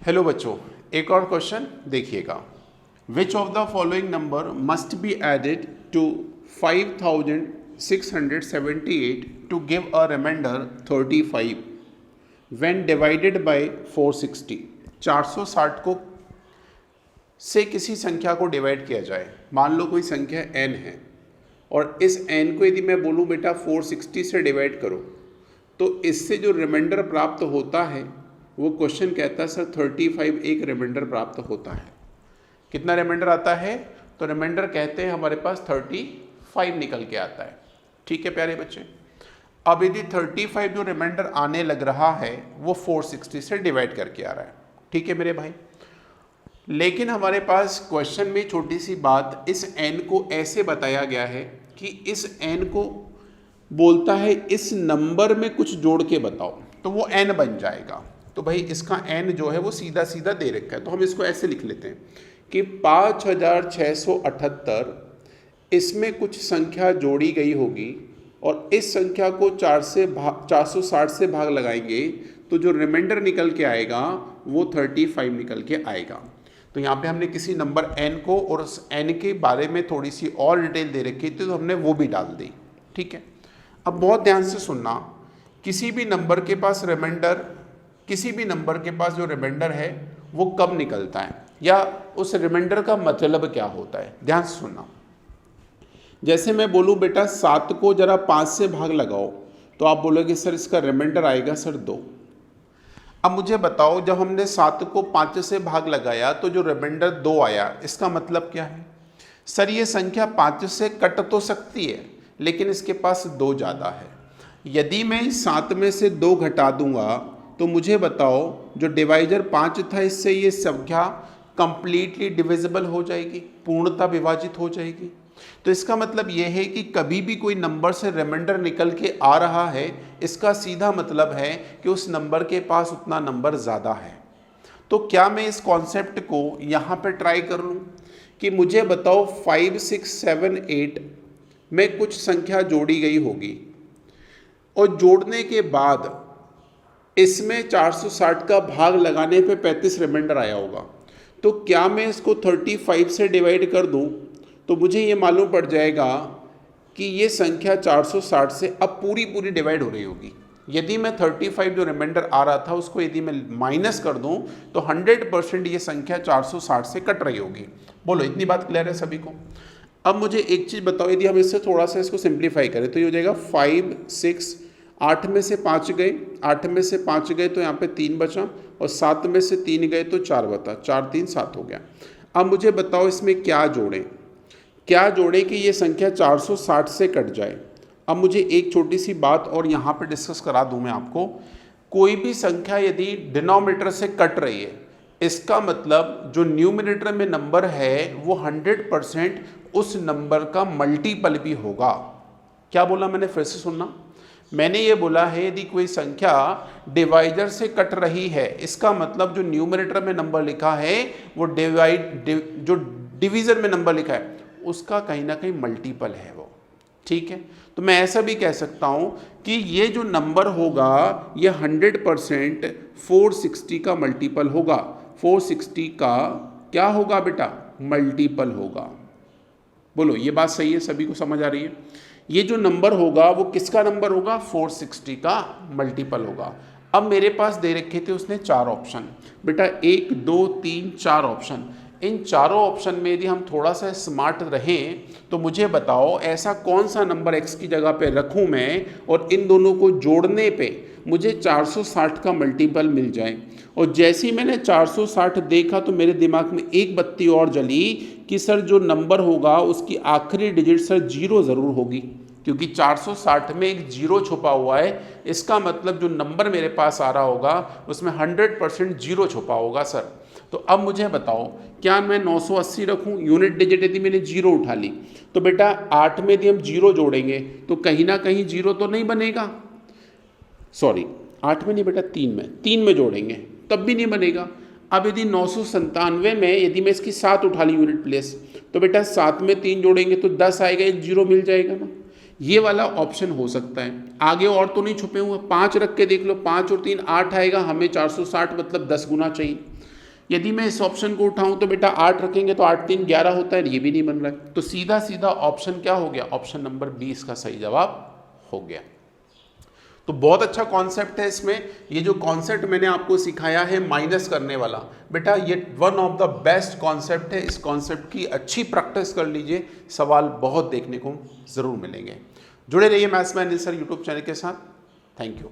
Hello बच्चों, एक और क्वेश्चन देखिएगा। Which of the following number must be added to 5678 to give a remainder 35 when divided by 460। 460 को से किसी संख्या को डिवाइड किया जाए। मान लो कोई संख्या n है और इस n को यदि मैं बोलूँ बेटा 460 से डिवाइड करो, तो इससे जो रिमाइंडर प्राप्त होता है वो क्वेश्चन कहता है सर 35 एक रिमाइंडर प्राप्त होता है। कितना रिमाइंडर आता है? तो रिमाइंडर कहते हैं हमारे पास 35 निकल के आता है। ठीक है प्यारे बच्चे, अब यदि 35 जो रिमाइंडर आने लग रहा है वो 460 से डिवाइड करके आ रहा है। ठीक है मेरे भाई, लेकिन हमारे पास क्वेश्चन में छोटी सी बात, इस n को ऐसे बताया गया है कि इस n को बोलता है इस नंबर में कुछ जोड़ के बताओ, तो वो n बन जाएगा। तो भाई इसका n जो है वो सीधा सीधा दे रखा है, तो हम इसको ऐसे लिख लेते हैं कि 5678 इसमें कुछ संख्या जोड़ी गई होगी और इस संख्या को 460 से भाग लगाएंगे तो जो रिमाइंडर निकल के आएगा वो 35 निकल के आएगा। तो यहाँ पे हमने किसी नंबर n को और उस n के बारे में थोड़ी सी और डिटेल दे रखी थी, तो हमने वो भी डाल दी। ठीक है, अब बहुत ध्यान से सुनना, किसी भी नंबर के पास जो रिमाइंडर है वो कब निकलता है या उस रिमाइंडर का मतलब क्या होता है, ध्यान से सुनना। जैसे मैं बोलूँ बेटा 7 को जरा 5 से भाग लगाओ, तो आप बोलोगे सर इसका रिमाइंडर आएगा सर 2। अब मुझे बताओ, जब हमने 7 को 5 से भाग लगाया तो जो रिमाइंडर 2 आया, इसका मतलब क्या है? सर ये संख्या 5 से कट तो सकती है लेकिन इसके पास 2 ज़्यादा है। यदि मैं इस 7 में से 2 घटा दूंगा तो मुझे बताओ जो डिवाइजर 5 था इससे ये संख्या कंप्लीटली डिविजिबल हो जाएगी, पूर्णतः विभाजित हो जाएगी। तो इसका मतलब ये है कि कभी भी कोई नंबर से रिमाइंडर निकल के आ रहा है, इसका सीधा मतलब है कि उस नंबर के पास उतना नंबर ज़्यादा है। तो क्या मैं इस कॉन्सेप्ट को यहाँ पे ट्राई कर लूँ कि मुझे बताओ 5, 6, 7, 8 में कुछ संख्या जोड़ी गई होगी और जोड़ने के बाद इसमें 460 का भाग लगाने पे 35 रिमाइंडर आया होगा। तो क्या मैं इसको 35 से डिवाइड कर दूं तो मुझे ये मालूम पड़ जाएगा कि ये संख्या 460 से अब पूरी डिवाइड हो रही होगी। यदि मैं 35 जो रिमाइंडर आ रहा था उसको यदि मैं माइनस कर दूं तो 100% ये संख्या 460 से कट रही होगी। बोलो इतनी बात क्लियर है सभी को? अब मुझे एक चीज़ बताओ, यदि हम इससे थोड़ा सा इसको सिंप्लीफाई करें तो ये हो जाएगा 5, 6, 8 में से 5 गए, 8 में से 5 गए तो यहाँ पे 3 बचा और 7 में से 3 गए तो 4 बता, 4, 3, 7 हो गया। अब मुझे बताओ इसमें क्या जोड़ें कि ये संख्या 460 से कट जाए। अब मुझे एक छोटी सी बात और यहाँ पे डिस्कस करा दूँ मैं आपको, कोई भी संख्या यदि डिनोमिनेटर से कट रही है, इसका मतलब जो न्यूमिनेटर में नंबर है वो 100% उस नंबर का मल्टीपल भी होगा। क्या बोला मैंने? फिर से सुनना, मैंने ये बोला है यदि कोई संख्या डिवाइजर से कट रही है, इसका मतलब जो न्यूमरेटर में नंबर लिखा है वो जो डिवीज़र में नंबर लिखा है उसका कहीं ना कहीं मल्टीपल है वो। ठीक है, तो मैं ऐसा भी कह सकता हूँ कि ये जो नंबर होगा ये 100% 460 का मल्टीपल होगा। 460 का क्या होगा बेटा? मल्टीपल होगा। बोलो ये बात सही है? सभी को समझ आ रही है? ये जो नंबर होगा वो किसका नंबर होगा? 460 का मल्टीपल होगा। अब मेरे पास दे रखे थे उसने 4 ऑप्शन, बेटा 1, 2, 3, 4 ऑप्शन। इन चारों ऑप्शन में यदि हम थोड़ा सा स्मार्ट रहें तो मुझे बताओ ऐसा कौन सा नंबर x की जगह पे रखूं मैं और इन दोनों को जोड़ने पे मुझे 460 का मल्टीपल मिल जाए। और जैसे ही मैंने 460 देखा तो मेरे दिमाग में एक बत्ती और जली कि सर जो नंबर होगा उसकी आखिरी डिजिट सर 0 ज़रूर होगी, क्योंकि 460 में एक 0 छुपा हुआ है। इसका मतलब जो नंबर मेरे पास आ रहा होगा उसमें 100% 0 छुपा होगा सर। तो अब मुझे बताओ क्या मैं 980 रखूं? यूनिट डिजिट यदि मैंने 0 उठा ली तो बेटा 8 में यदि हम 0 जोड़ेंगे तो कहीं ना कहीं 0 तो नहीं बनेगा। सॉरी 8 में नहीं बेटा, 3 में जोड़ेंगे तब भी नहीं बनेगा। अब यदि 997 में यदि मैं इसकी 7 उठा ली यूनिट प्लेस तो बेटा 7 में 3 जोड़ेंगे तो 10 आएगा, एक 0 मिल जाएगा ना। ये वाला ऑप्शन हो सकता है। आगे और तो नहीं छुपे हुए, 5 रख के देख लो, 5 और 3 8 आएगा, हमें 460 मतलब 10 गुना चाहिए। यदि मैं इस ऑप्शन को उठाऊं तो बेटा 8 रखेंगे तो 8 3 11 होता है, ये भी नहीं बन रहा है। तो सीधा सीधा ऑप्शन क्या हो गया, ऑप्शन नंबर 20 का सही जवाब हो गया। तो बहुत अच्छा कॉन्सेप्ट है इसमें। ये जो कॉन्सेप्ट मैंने आपको सिखाया है माइनस करने वाला, बेटा ये one of the best concept है। इस कॉन्सेप्ट की अच्छी प्रैक्टिस कर लीजिए, सवाल बहुत देखने को ज़रूर मिलेंगे। जुड़े रहिए maths by Anil sir YouTube channel के साथ। Thank you.